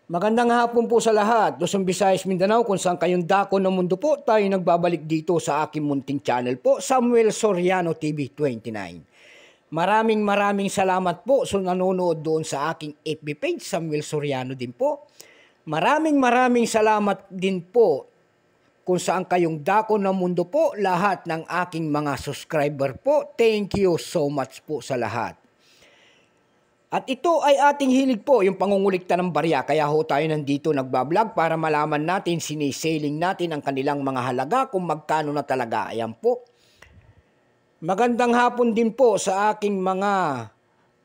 Magandang hapon po sa lahat, Luzon, Visayas, Mindanao, kung saan kayong dako ng mundo po, tayo nagbabalik dito sa aking munting channel po, Samuel Soriano TV 29. Maraming salamat po sa nanonood doon sa aking FB page, Samuel Soriano din po. Maraming salamat din po kung saan kayong dako ng mundo po, lahat ng aking mga subscriber po. Thank you so much po sa lahat. At ito ay ating hilig po, yung pangungulikta ng barya. Kaya ho tayo nandito nagbablog para malaman natin, sinisailing natin ang kanilang mga halaga kung magkano na talaga. Ayan po. Magandang hapon din po sa aking mga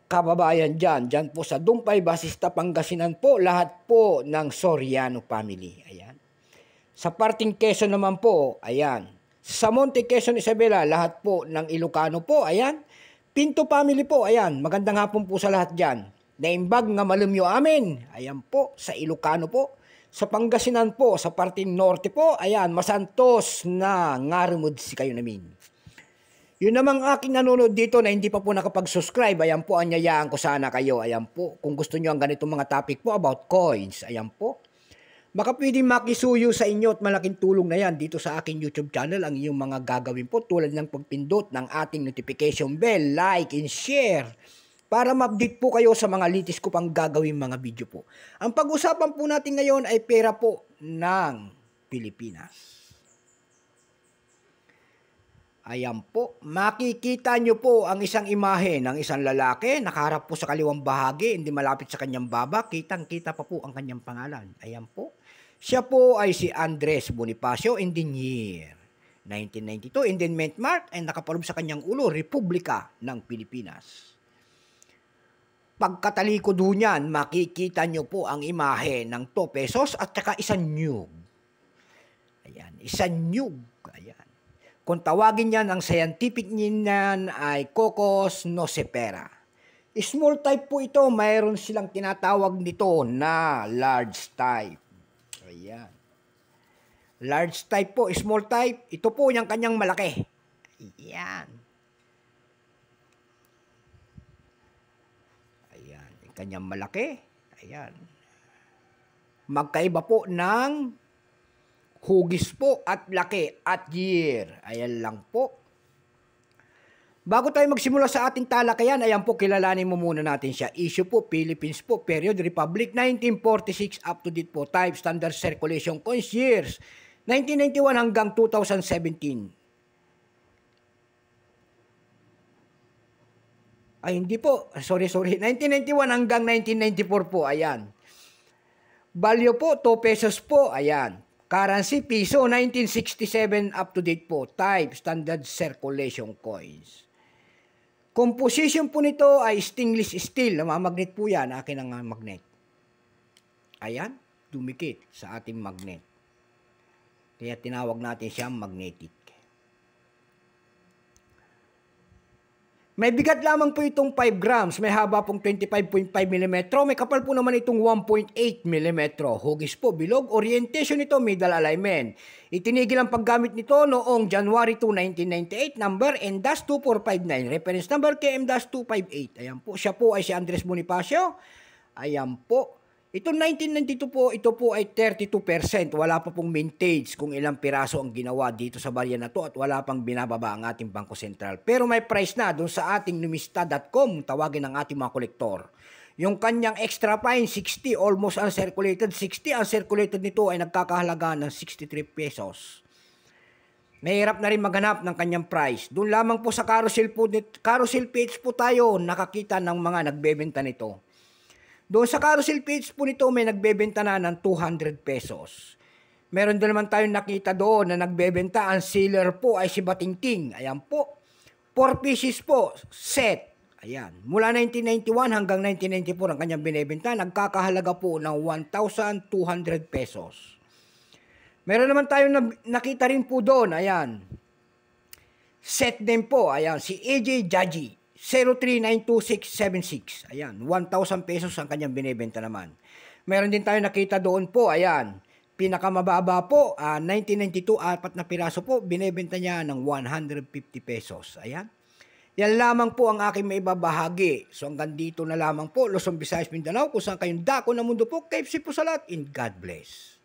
kababayan dyan. Dyan po sa Dumpay, Basista, Pangasinan po. Lahat po ng Soriano family. Ayan. Sa parting Quezon naman po, ayan. Sa Monte, Quezon, Isabela, lahat po ng Ilocano po, ayan. Pinto family po, ayan. Magandang hapon po sa lahat dyan. Naimbag nga malumyo amin. Ayan po, sa Ilocano po. Sa Pangasinan po, sa parting Norte po, ayan. Masantos na ngarumod si kayo namin. Yun namang aking nanonood dito na hindi pa po nakapag-subscribe. Ayan po, anyayaan ko sana kayo. Ayan po, kung gusto nyo ang ganitong mga topic po about coins. Ayan po. Baka pwedeng makisuyo sa inyo at malaking tulong na yan dito sa aking YouTube channel ang inyong mga gagawin po tulad ng pagpindot ng ating notification bell, like and share para ma-update po kayo sa mga litis ko pang gagawin mga video po. Ang pag-usapan po natin ngayon ay pera po ng Pilipinas. Ayan po, makikita nyo po ang isang imahe ng isang lalaki, nakaharap po sa kaliwang bahagi, hindi malapit sa kanyang baba, kitang-kita pa po ang kanyang pangalan. Ayan po, siya po ay si Andres Bonifacio in the year 1992, in the mint mark, ay nakapaloob sa kanyang ulo, Republika ng Pilipinas. Pagkatalikod ho niyan, makikita nyo po ang imahe ng 2 pesos at saka isang nyug. Ayan, isang nyug, ayan. Kung tawagin yan, ang scientific niyan ay Cocos nocifera. Small type po ito, mayroon silang tinatawag nito na large type. Ayan. Large type po, small type, ito po yung kanyang malaki. Ayan. Ayan, yung kanyang malaki. Ayan. Magkaiba po ng hugis po at laki at year. Ayan lang po. Bago tayo magsimula sa ating talakayan, ayan po, kilalanin mo muna natin siya. Issue po, Philippines po, period, Republic, 1946, up to date po, type, standard circulation, coins, years, 1991 hanggang 2017. Ay, hindi po, sorry, 1991 hanggang 1994 po, ayan. Value po, 2 pesos po, ayan. Currency, piso, 1967 up to date po. Type, standard circulation coins. Composition po nito ay stainless steel. Namamagnet po yan. Akin ang magnet. Ayan, dumikit sa ating magnet. Kaya tinawag natin siyang magnetic. May bigat lamang po itong 5 grams, may haba pong 25.5 mm, may kapal po naman itong 1.8 mm. Hugis po, bilog, orientation nito, middle alignment. Itinigil ang paggamit nito noong January 2, 1998, number N-2459, reference number KM-258. Ayan po, siya po ay si Andres Bonifacio. Ayan po. Ito 1992 po, ito po ay 32%. Wala pa pong mintage kung ilang piraso ang ginawa dito sa barya na to at wala pang binababa ang ating Bangko Sentral. Pero may price na doon sa ating numista.com, tawagin ng ating mga kolektor. Yung kanyang extra fine, 60, almost uncirculated, 60. Ang circulated nito ay nagkakahalaga ng 63 pesos. Mahirap na rin maghanap ng kanyang price. Doon lamang po sa carousel page po tayo nakakita ng mga nagbebenta nito. Doon sa carousel page po nito may nagbebenta na ng 200 pesos. Meron din naman tayong nakita doon na nagbebenta. Ang seller po ay si Batingting. Ayan po. 4 pieces po, set. Ayan. Mula 1991 hanggang 1994 ang kanyang binebenta. Nagkakahalaga po ng 1,200 pesos. Meron naman tayong nakita rin po doon. Ayan. Set din po. Ayan. Si AJ Jaji. 03-92676. Ayan, 1,000 pesos ang kanyang binebenta naman. Meron din tayo nakita doon po, ayan, pinakamababa po, 1992, 4 na piraso po, binebenta niya ng 150 pesos. Ayan. Yan lamang po ang aking maibabahagi. So hanggang dito na lamang po, Luzon, Visayas, Mindanao, kung saan kayong dako ng mundo po. KFC po sa lahat, and God bless.